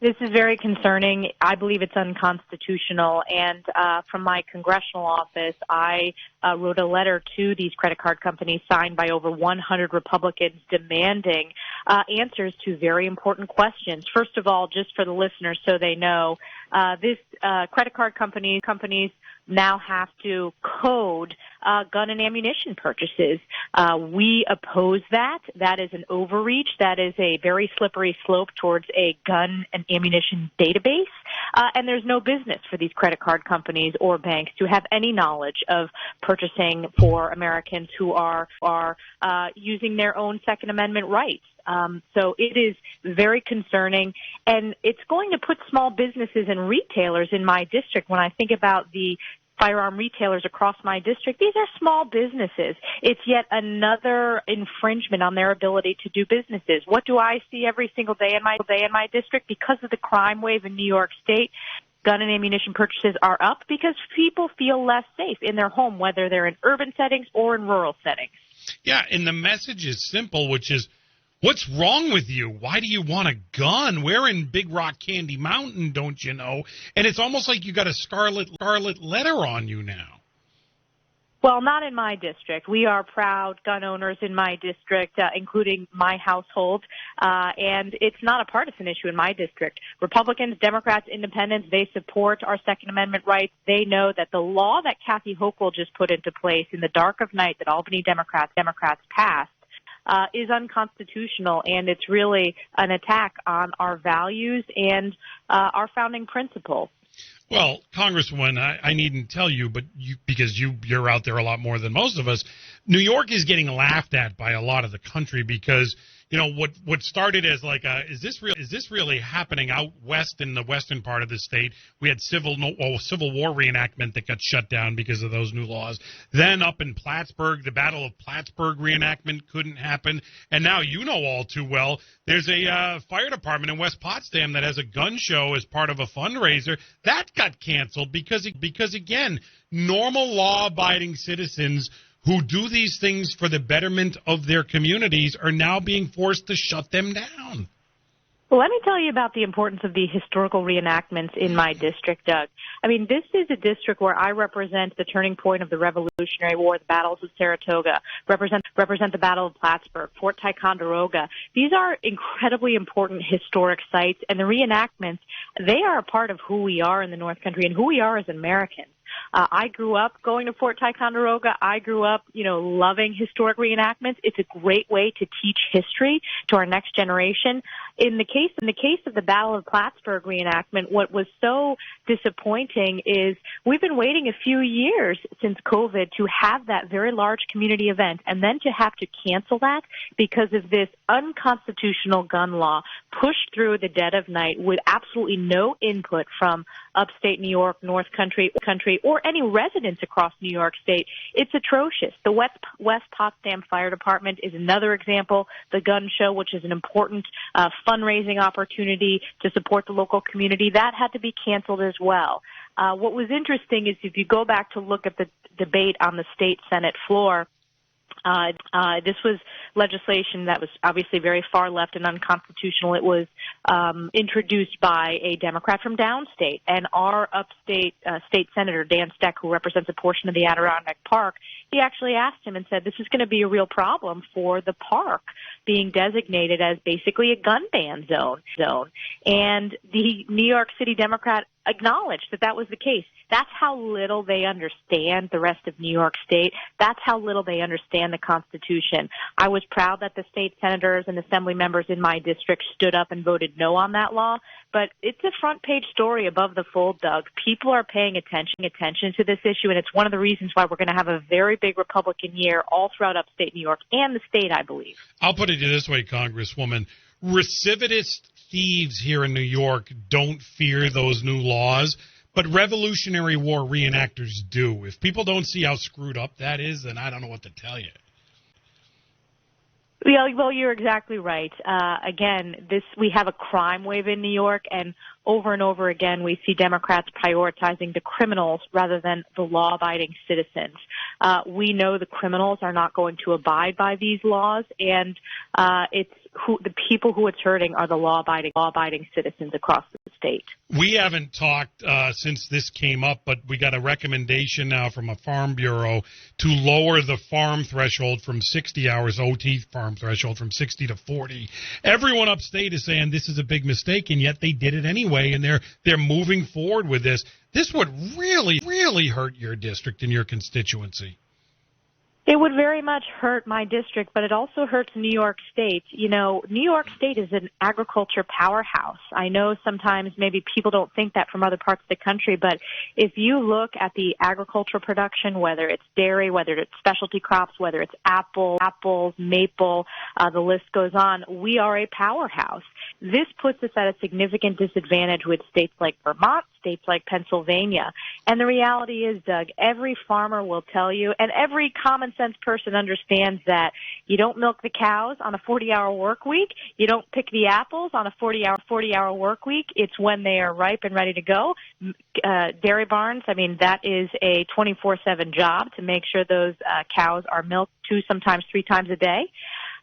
This is very concerning. I believe it's unconstitutional. And from my congressional office, I wrote a letter to these credit card companies signed by over 100 Republicans demanding answers to very important questions. First of all, just for the listeners so they know, this credit card companies now have to code gun and ammunition purchases. We oppose that. That is an overreach. That is a very slippery slope towards a gun and ammunition database. And there's no business for these credit card companies or banks to have any knowledge of purchasing for Americans who are using their own Second Amendment rights. So it is very concerning, and it's going to put small businesses and retailers in my district. When I think about the firearm retailers across my district, these are small businesses. It's yet another infringement on their ability to do businesses. What do I see every single day in my district? Because of the crime wave in New York State, gun and ammunition purchases are up because people feel less safe in their home, whether they're in urban settings or in rural settings. Yeah, and the message is simple, which is, what's wrong with you? Why do you want a gun? We're in Big Rock Candy Mountain, don't you know? And it's almost like you got a scarlet letter on you now. Well, not in my district. We are proud gun owners in my district, including my household, and it's not a partisan issue in my district. Republicans, Democrats, Independents, they support our Second Amendment rights. They know that the law that Kathy Hochul just put into place in the dark of night that Albany Democrats passed is unconstitutional, and it's really an attack on our values and our founding principles. Well, Congresswoman, I needn't tell you, but because you're out there a lot more than most of us, New York is getting laughed at by a lot of the country because, you know, what started as like is this really happening out west in the western part of the state? We had Civil War reenactment that got shut down because of those new laws. Then up in Plattsburgh, the Battle of Plattsburgh reenactment couldn't happen. And now you know all too well, there's a fire department in West Potsdam that has a gun show as part of a fundraiser. That got canceled because again, normal law-abiding citizens who do these things for the betterment of their communities are now being forced to shut them down. Well, let me tell you about the importance of the historical reenactments in my district, Doug. I mean, this is a district where I represent the turning point of the Revolutionary War, the battles of Saratoga, represent the Battle of Plattsburgh, Fort Ticonderoga. These are incredibly important historic sites, and the reenactments, they are a part of who we are in the North Country and who we are as Americans. I grew up going to Fort Ticonderoga. I grew up, loving historic reenactments. It's a great way to teach history to our next generation. In the case of the Battle of Plattsburgh reenactment, what was so disappointing is we've been waiting a few years since COVID to have that very large community event, and then to have to cancel that because of this unconstitutional gun law pushed through the dead of night with absolutely no input from upstate New York, North Country, or any residents across New York State. It's atrocious. The West Potsdam Fire Department is another example. The gun show, which is an important fundraising opportunity to support the local community, that had to be canceled as well. What was interesting is if you go back to look at the debate on the state Senate floor, this was legislation that was obviously very far left and unconstitutional. It was introduced by a Democrat from downstate, and our upstate state senator, Dan Steck, who represents a portion of the Adirondack Park, he actually asked him and said, this is going to be a real problem for the park being designated as basically a gun ban zone. And the New York City Democrat acknowledged that that was the case. That's how little they understand the rest of New York State. That's how little they understand the Constitution. I was proud that the state senators and assembly members in my district stood up and voted no on that law, but it's a front page story above the fold, Doug. People are paying attention to this issue, and it's one of the reasons why we're going to have a very big Republican year all throughout upstate New York and the state, I believe. I'll put it this way, Congresswoman. Recidivist thieves here in New York don't fear those new laws, but Revolutionary War reenactors do. If people don't see how screwed up that is, then I don't know what to tell you. Yeah, well, you're exactly right. Again, we have a crime wave in New York, and over again, we see Democrats prioritizing the criminals rather than the law-abiding citizens. We know the criminals are not going to abide by these laws, and the people who it's hurting are the law-abiding citizens across the state. We haven't talked since this came up, but we got a recommendation now from a farm bureau to lower the farm threshold from 60 hours, OT farm threshold from 60 to 40. Everyone upstate is saying this is a big mistake, and yet they did it anyway, and they're moving forward with this. This would really hurt your district and your constituency. It would very much hurt my district, but it also hurts New York State. You know, New York State is an agriculture powerhouse. I know sometimes maybe people don't think that from other parts of the country, but if you look at the agricultural production, whether it's dairy, whether it's specialty crops, whether it's apples, maple, the list goes on, we are a powerhouse. This puts us at a significant disadvantage with states like Vermont, states like Pennsylvania. And the reality is, Doug, every farmer will tell you, and every common sense person understands that you don't milk the cows on a 40-hour work week. You don't pick the apples on a 40-hour work week. It's when they are ripe and ready to go. Dairy barns, I mean, that is a 24/7 job to make sure those cows are milked 2, sometimes 3 times a day.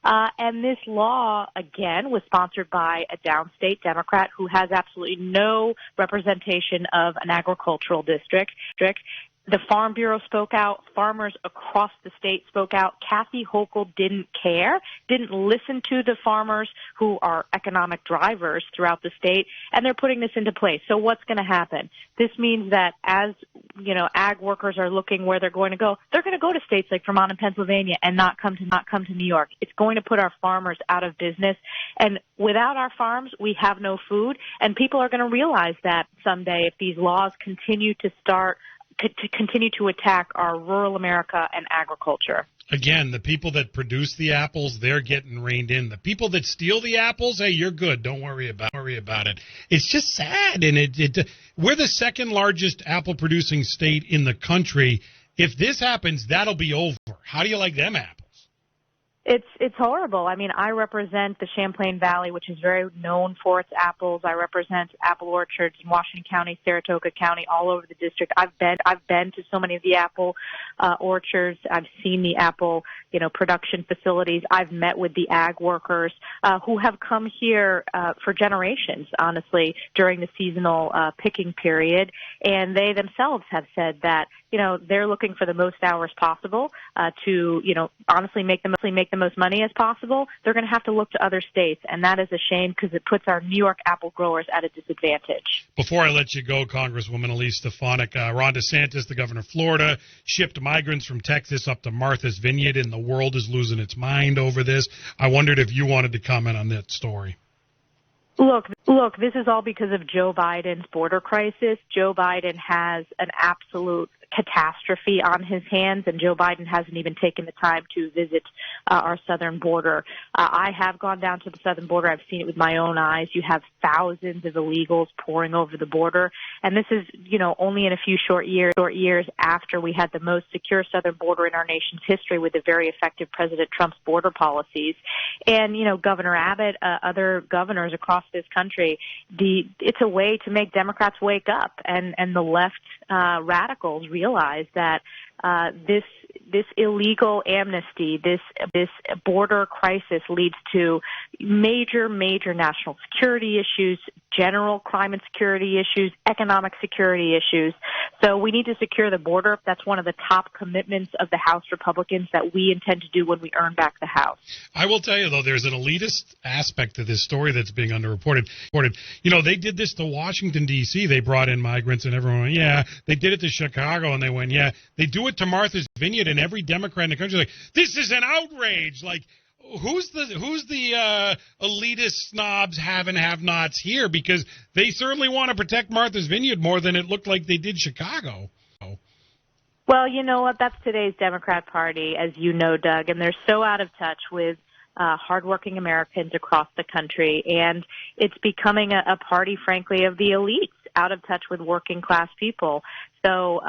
And this law, again, was sponsored by a downstate Democrat who has absolutely no representation of an agricultural district. The Farm Bureau spoke out. Farmers across the state spoke out. Kathy Hochul didn't care, didn't listen to the farmers who are economic drivers throughout the state, and they're putting this into place. So what's going to happen? This means that as, you know, ag workers are looking where they're going to go, they're going to go to states like Vermont and Pennsylvania and not come to New York. It's going to put our farmers out of business. And without our farms, we have no food. And people are going to realize that someday if these laws continue to continue to attack our rural America and agriculture. Again, the people that produce the apples, they're getting reined in. The people that steal the apples, hey, you're good. Don't worry about it. It's just sad, and we're the second largest apple producing state in the country. If this happens, that'll be over. How do you like them apples? It's horrible. I mean, I represent the Champlain Valley, which is very known for its apples. I represent apple orchards in Washington County, Saratoga County, all over the district. I've been to so many of the apple orchards. I've seen the apple, production facilities. I've met with the ag workers who have come here for generations, honestly, during the seasonal picking period, and they themselves have said that they're looking for the most hours possible to honestly make the most money as possible. They're going to have to look to other states, and that is a shame because it puts our New York apple growers at a disadvantage. Before I let you go, Congresswoman Elise Stefanik, Ron DeSantis, the governor of Florida, shipped migrants from Texas up to Martha's Vineyard, and the world is losing its mind over this. I wondered if you wanted to comment on that story. Look, this is all because of Joe Biden's border crisis. Joe Biden has an absolute catastrophe on his hands, and Joe Biden hasn't even taken the time to visit our southern border. I have gone down to the southern border. I've seen it with my own eyes. You have thousands of illegals pouring over the border, and this is, only in a few short years after we had the most secure southern border in our nation's history with the very effective President Trump's border policies. And, Governor Abbott, other governors across this country, it's a way to make Democrats wake up, and the left radicals realize that this illegal amnesty, this border crisis leads to major national security issues, general crime and security issues, economic security issues. So we need to secure the border. That's one of the top commitments of the House Republicans that we intend to do when we earn back the House. I will tell you, though, there's an elitist aspect to this story that's being underreported. They did this to Washington, D.C. They brought in migrants, and everyone went, yeah. They did it to Chicago, and they went, yeah. They do it to Martha's Vineyard, and every Democrat in the country is like, this is an outrage. Like, who's the elitist snobs have and have-nots here? Because they certainly want to protect Martha's Vineyard more than it looked like they did Chicago. Well, you know what? That's today's Democrat Party, as you know, Doug, and they're so out of touch with hardworking Americans across the country, and it's becoming a party, frankly, of the elites, out of touch with working class people. So,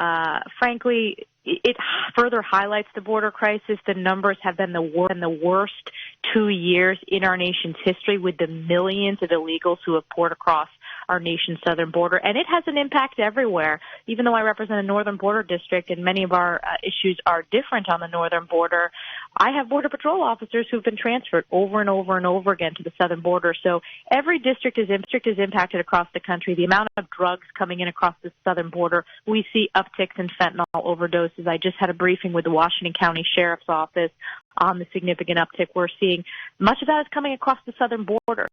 frankly, it further highlights the border crisis. The numbers have been the worst 2 years in our nation's history, with the millions of illegals who have poured across our nation's southern border. And it has an impact everywhere. Even though I represent a northern border district and many of our issues are different on the northern border, I have Border Patrol officers who've been transferred over and over and over again to the southern border. So every district is impacted across the country. The amount of drugs coming in across the southern border, we see upticks in fentanyl overdoses. I just had a briefing with the Washington County Sheriff's Office on the significant uptick we're seeing. Much of that is coming across the southern border.